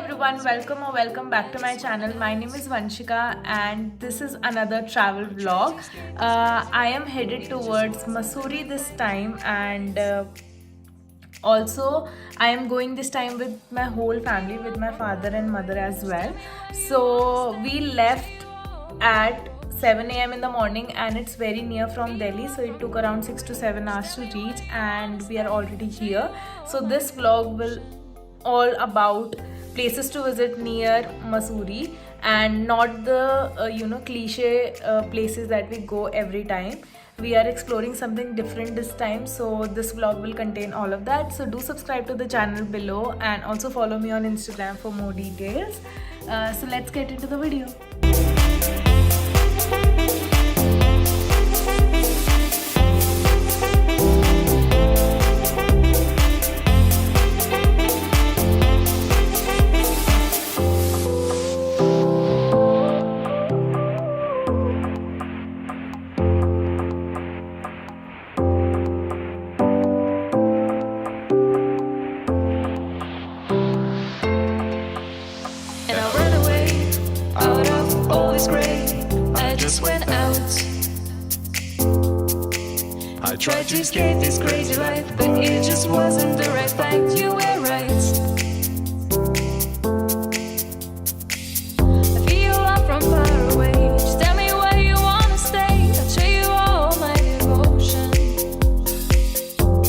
everyone, welcome back to my channel. My name is Vanshika and this is another travel vlog. I am headed towards Mussoorie this time and also I am going this time with my whole family, with my father and mother as well. So we left at 7 a.m. in the morning and it's very near from Delhi, so it took around 6 to 7 hours to reach and we are already here. So this vlog will all about places to visit near Mussoorie and not the cliche places that we go every time. We are exploring something different this time, so this vlog will contain all of that. So do subscribe to the channel below and also follow me on Instagram for more details. So let's get into the video. I tried to escape this crazy life, but it just wasn't the right fight. You were right. I feel I'm from far away. Just tell me where you wanna stay. I'll show you all my devotion.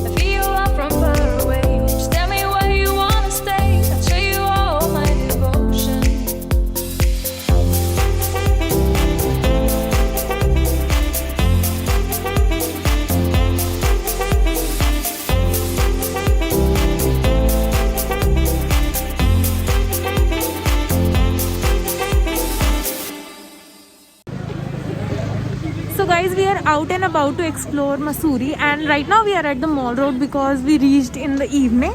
I feel I'm from far away. Just tell me where you wanna stay. I'll show you all my devotion. So guys, we are out and about to explore Mussoorie and right now we are at the mall road because we reached in the evening.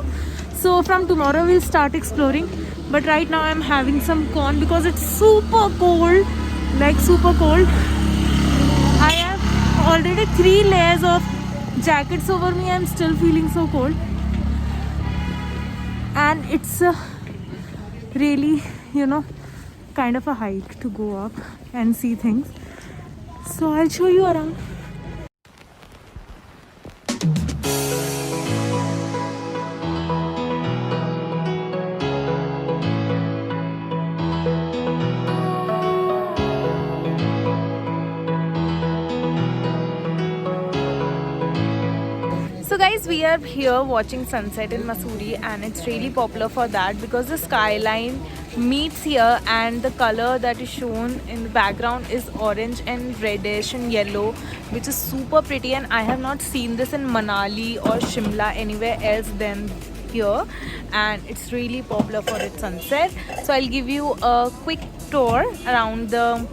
So from tomorrow we'll start exploring, but right now I'm having some corn because it's super cold, like super cold. I have already 3 layers of jackets over me. I'm still feeling so cold and it's really kind of a hike to go up and see things. So I'll show you around. So guys, we are here watching sunset in Mussoorie and it's really popular for that because the skyline meets here and the color that is shown in the background is orange and reddish and yellow, which is super pretty, and I have not seen this in Manali or Shimla anywhere else than here, and it's really popular for its sunset. So I'll give you a quick tour around the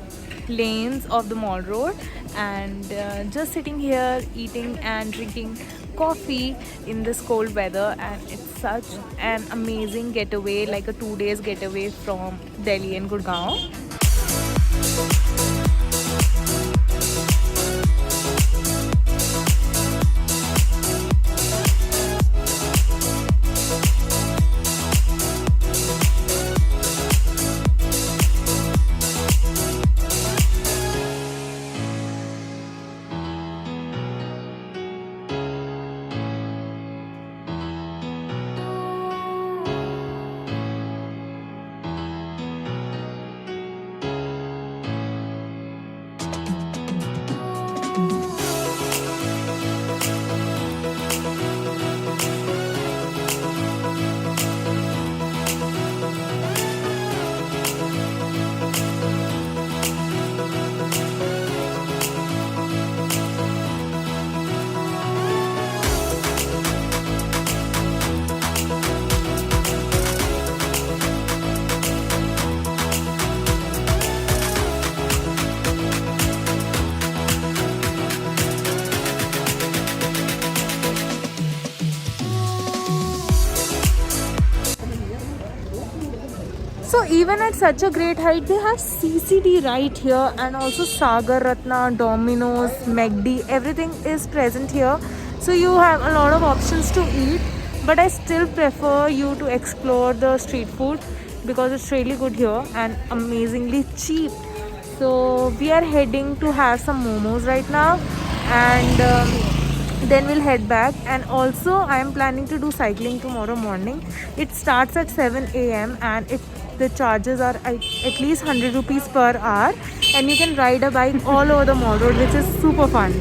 lanes of the mall road and just sitting here eating and drinking coffee in this cold weather, and it's such an amazing getaway, like a 2 days getaway from Delhi and Gurgaon. So even at such a great height, they have CCD right here, and also Sagar Ratna, Domino's, McD, everything is present here. So you have a lot of options to eat, but I still prefer you to explore the street food because it's really good here and amazingly cheap. So we are heading to have some momos right now, and then we'll head back. And also I am planning to do cycling tomorrow morning. It starts at 7 a.m. and the charges are at least 100 rupees per hour, and you can ride a bike all over the mall road, which is super fun.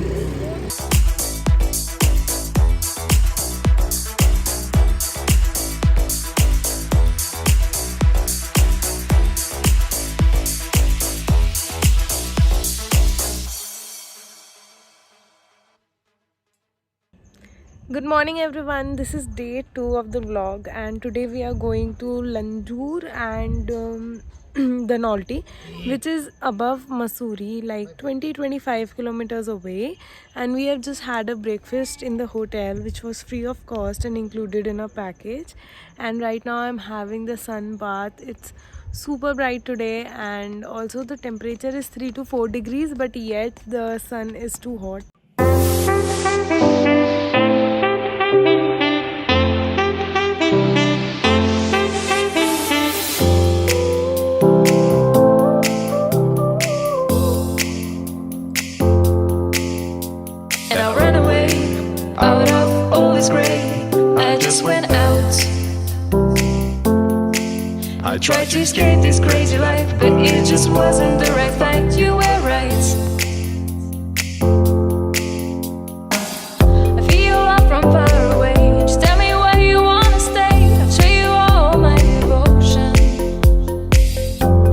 Good morning everyone, this is day 2 of the vlog, and today we are going to Landur and Dhanolti, which is above Mussoorie, like 20-25 kilometers away. And we have just had a breakfast in the hotel, which was free of cost and included in our package. And right now I'm having the sun bath. It's super bright today, and also the temperature is 3 to 4 degrees, but yet the sun is too hot. And I ran away out of all this gray. I just went out. I tried to escape this crazy life, but it just wasn't the right fight. You were right. I feel love from far away. Just tell me where you wanna stay. I'll show you all my devotion.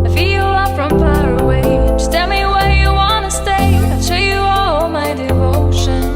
I feel love from far away. Just tell me where you wanna stay. I'll show you all my devotion.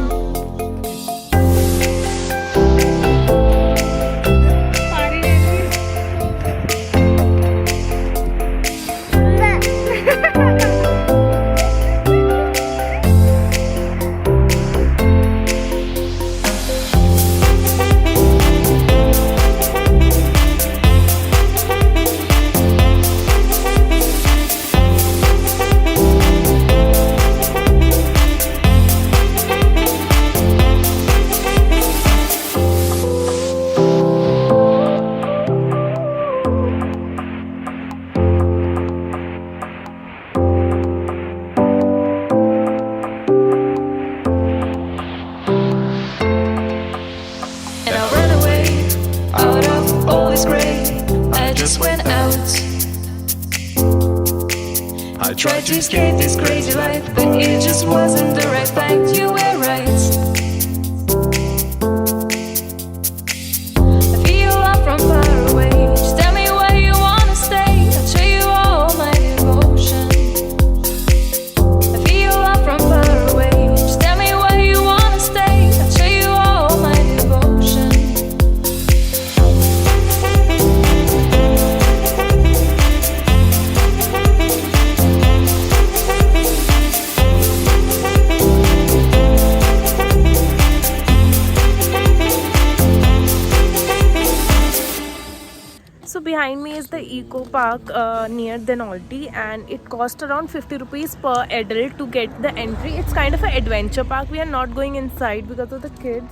And I ran away out of all this gray. I just went out. I tried to escape this crazy life, but it just wasn't the right fight. You were right. I feel love from far away. Just tell me where you wanna stay. I'll show you all my devotion. I feel love from far away. Just tell me where you wanna stay. I'll show you all my devotion. So behind me is the eco park near Dhanolti, and it cost around 50 rupees per adult to get the entry. It's kind of an adventure park. We are not going inside because of the kids,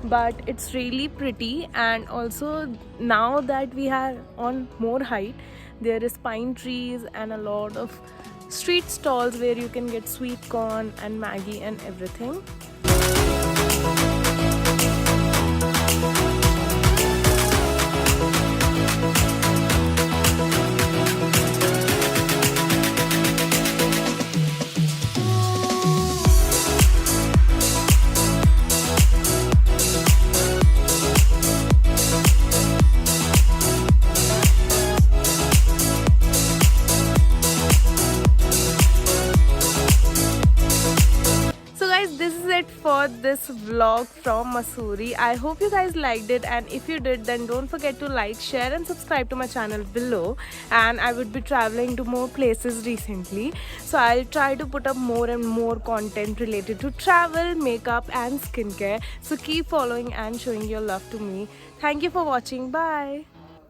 but it's really pretty. And also now that we are on more height, there is pine trees and a lot of street stalls where you can get sweet corn and Maggie and everything. This is it for this vlog from Mussoorie. I hope you guys liked it, and if you did, then don't forget to like, share and subscribe to my channel below. And I would be traveling to more places recently, so I'll try to put up more and more content related to travel, makeup and skincare. So keep following and showing your love to me. Thank you for watching. Bye.